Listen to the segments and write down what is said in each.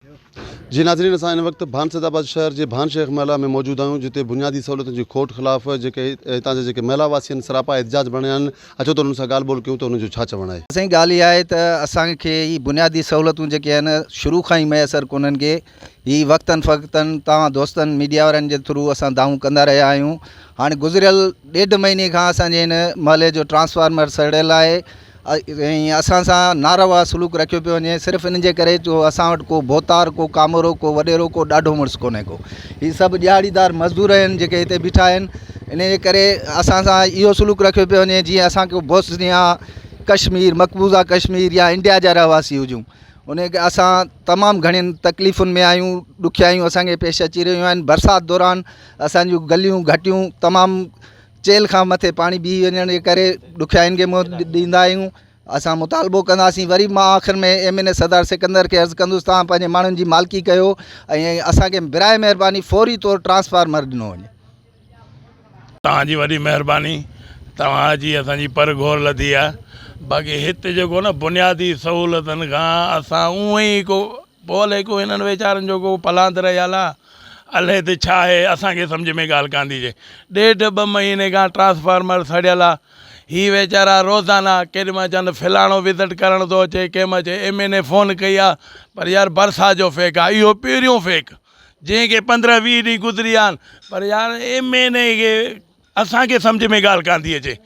जी नाज़रीन, असां इन वक्त भानसदाबाद शहर के भान शेख मेला में मौजूद आहियूं, जिते बुनियादी सहूलियतुनि जी खोट ख़िलाफ़ जेके हितां जा जेके मेला वासी आहिनि सरापा एहतजाज बणिया आहिनि। अचो त उन्हनि सां ॻाल्हि ॿोल कयूं त उन्हनि जो छा चवणु आहे। असांजी ॻाल्हि इहा आहे त असांखे ही बुनियादी सहूलियतूं जेके आहिनि शुरू खां ई मैसर कोन्हनि खे। ही वक़्तनि फ़क़्तनि तव्हां दोस्तनि मीडिया वारनि जे थ्रू असां दावूं कंदा रहिया आहियूं। हाणे गुज़िरियल 1.5 महीने खां असांजे हिन महले जो ट्रांसफार्मर सड़ियल आहे ऐं असां सां नारवा सलूक रखियो पियो वञे, सिर्फ़ु इन जे करे जो असां वटि को बोतार, को कामरो, को वॾेरो, को ॾाढो मुड़ुसु कोन्हे को। ही सभु ॾियाड़ीदार मज़दूर आहिनि जेके हिते बीठा आहिनि। इन जे करे असां सां इहो सलूक रखियो पियो वञे जीअं असांखे बोस्निया कश्मीर, मक़बूज़ा कश्मीर या इंडिया जा रहवासी हुजूं। उन असां तमामु घणियुनि तकलीफ़ुनि में आहियूं, ॾुखियायूं असांखे पेश अची रहियूं आहिनि। बरसाति दौरान असांजूं गलियूं घटियूं तमामु चेल खां मथे पाणी बीही वञण जे करे ॾुखियाईनि खे मुंहुं ॾींदा आहियूं। असां मुतालबो कंदासीं। वरी मां आख़िर में MNA सरदार सिकंदर खे अर्ज़ु कंदुसि तव्हां पंहिंजे माण्हुनि जी मालिकी कयो ऐं असांखे बिराए महिरबानी फौरी तौर ट्रांसफार्मर ॾिनो वञे। तव्हांजी वॾी महिरबानी, तव्हांजी असांजी पर घोर लधी आहे। बाक़ी हिते जेको न बुनियादी सहूलियतुनि खां असां उअं ई को बोले को हिननि वीचारनि जो को पलांत रहियल आहे। अलाए त छा आहे, असांखे सम्झ में ॻाल्हि कान थी अचे। 1.5-2 महीने खां ट्रांसफार्मर सड़ियल आहे। ही वीचारा रोज़ाना केॾीमहिल चवनि फलाणो विज़िट करणु थो अचे, कंहिंमहिल चए MNA फ़ोन कई आहे, पर यार बरसाति जो फेक आहे। इहो पहिरियों फेक जंहिंखे 15-20 ॾींहं गुज़री विया आहिनि, पर यार MNA खे असांखे सम्झ में ॻाल्हि कान थी अचे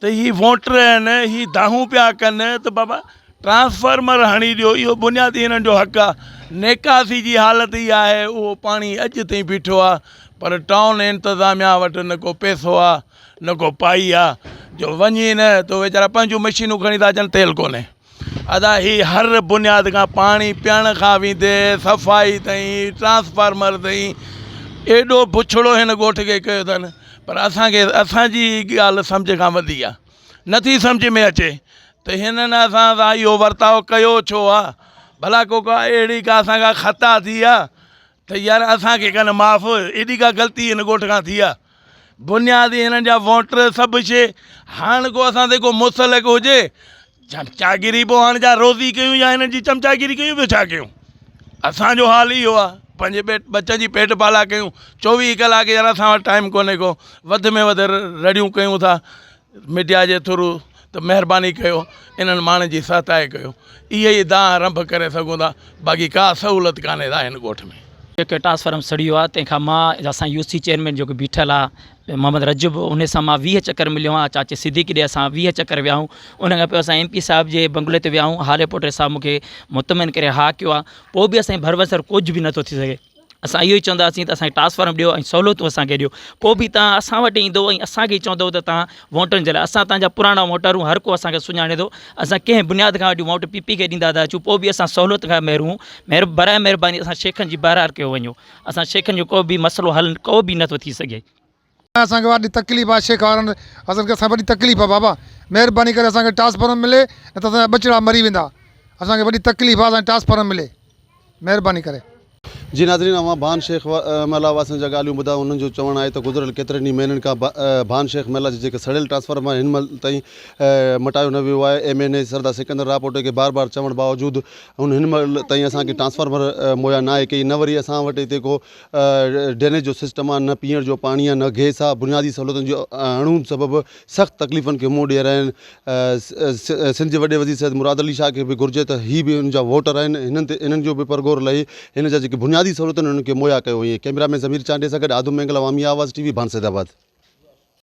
त ही वोटर आहिनि, ही दाहूं पिया कनि त बाबा ट्रांसफार्मर हणी ॾियो। इहो बुनियादी हिननि जो हक़ु आहे। नेकासी जी हालत इहा आहे, उहो पाणी अॼु ताईं बीठो आहे, पर टाउन इंतिज़ामिया वटि न को पैसो आहे न को पाई आहे। जो वञी न तो वीचारा पंहिंजूं मशीनूं खणी था अचनि, तेल कोन्हे। अदा ही हर बुनियाद खां पाणी पीअण खां वेंदे सफ़ाई ताईं ट्रांसफार्मर ताईं एॾो बुछड़ो हिन ॻोठ खे कयो अथनि, पर असांखे असांजी ॻाल्हि सम्झ खां वधी आहे। नथी सम्झ में अचे त हिननि असां सां इहो वर्ताव कयो छो आहे। भला को अहिड़ी का असांखां ख़ता थी आहे त यार असांखे कनि माफ़ु, एॾी का ग़लती हिन ॻोठ खां थी आहे। बुनियादी हिननि जा वोटर सभु शइ। हाणे को असां ते को मुसलक हुजे, चमचागिरी पोइ हाणे जा रोज़ी कयूं या हिननि जी चमचागिरी कयूं, ॿियो छा कयूं। असांजो हाल इहो आहे, पंहिंजे बच्चनि जी पेट पाला कयूं। 24 कलाक यार असां वटि टाइम कोन्हे को, वधि में वधि रड़ियूं कयूं था मीडिया जे थ्रू। त महिरबानी कयो, इन्हनि माण्हुनि जी सहायता कयो। इहे ई दाह आरंभ करे सघूं था, बाक़ी का सहूलियत कान्हे था हिन ॻोठ में। जेके ट्रांसफार्मर सड़ियो आहे, तंहिंखां मां असां UC चेयरमैन जेको बीठल आहे मोहम्मद रजब, उन सां मां 20 चकर मिलियो आहियां। चाचे सिद्दीक़ी ॾे असां 20 चकर विया आहियूं। उन खां पोइ असां MP साहिब जे बंगले ते विया आहियूं। हाले पोटे साहिब मूंखे मुतमिन करे हा कयो आहे। पोइ बि असांजी भरवसर कुझु बि नथो थी सघे। असां इहो ई चवंदासीं त असांखे ट्रांसफार्मर ॾियो ऐं सहूलियतूं असांखे ॾियो। पोइ बि तव्हां असां वटि ईंदो ऐं असांखे चवंदव त तव्हां वोटनि जे लाइ, असां तव्हांजा पुराणा वोटरूं, हर को असांखे सुञाणे थो। असां कंहिं बुनियाद खां वठी वोट PP खे ॾींदा था अचूं, पोइ बि असां सहूलियत खां महिरूं। बराए महिरबानी असां शेखनि जी बहिरार कयो वञो। असां शेखनि जो को बि मसइलो हल को बि नथो थी सघे। असांखे वॾी तकलीफ़ आहे शेख वारनि, असांखे वॾी तकलीफ़ आहे। बाबा महिरबानी करे असांखे ट्रांसफार्मर मिले, न त असांजा बछड़ा मरी वेंदा। असांखे वॾी तकलीफ़ आहे, असांखे ट्रांसफार्मर मिले महिरबानी करे। जी नाज़रीन, अवां भान शेख मेला वासियुनि जा ॻाल्हियूं ॿुधा। उन्हनि जो चवणु आहे त गुज़िरियल केतिरनि ई महीननि खां भान शेख मेला जे जेके सड़ियल ट्रांसफार्मर हिन महिल ताईं मटायो न वियो आहे। MNA सरदार सिकंदर रापोटे खे बार बार चवण बावजूदि हिन महिल ताईं असांखे ट्रांसफार्मर मुहैया न आहे कई। न वरी असां वटि हिते को ड्रेनेज जो सिस्टम आहे, न पीअण जो पाणी आहे, न गैस आहे। बुनियादी सहूलियतुनि जो अणुनि सबबि सख़्तु तकलीफ़ुनि खे मुंहुं ॾिए रहिया आहिनि। सिंध जे वॾे वज़ीर सैयद मुराद अली शाह खे बि घुरिजे त ही बि हुन जा वोटर आहिनि, हिननि जो बि परगोर लही हिन जा जेके बुनियादी सहूलियतुनि उन्हनि खे मुहैया कयो। कैमरामैन ज़मीर चांडे सां गॾु आदम मेंगल, अवामी आवाज़ TV, भानसदाबाद।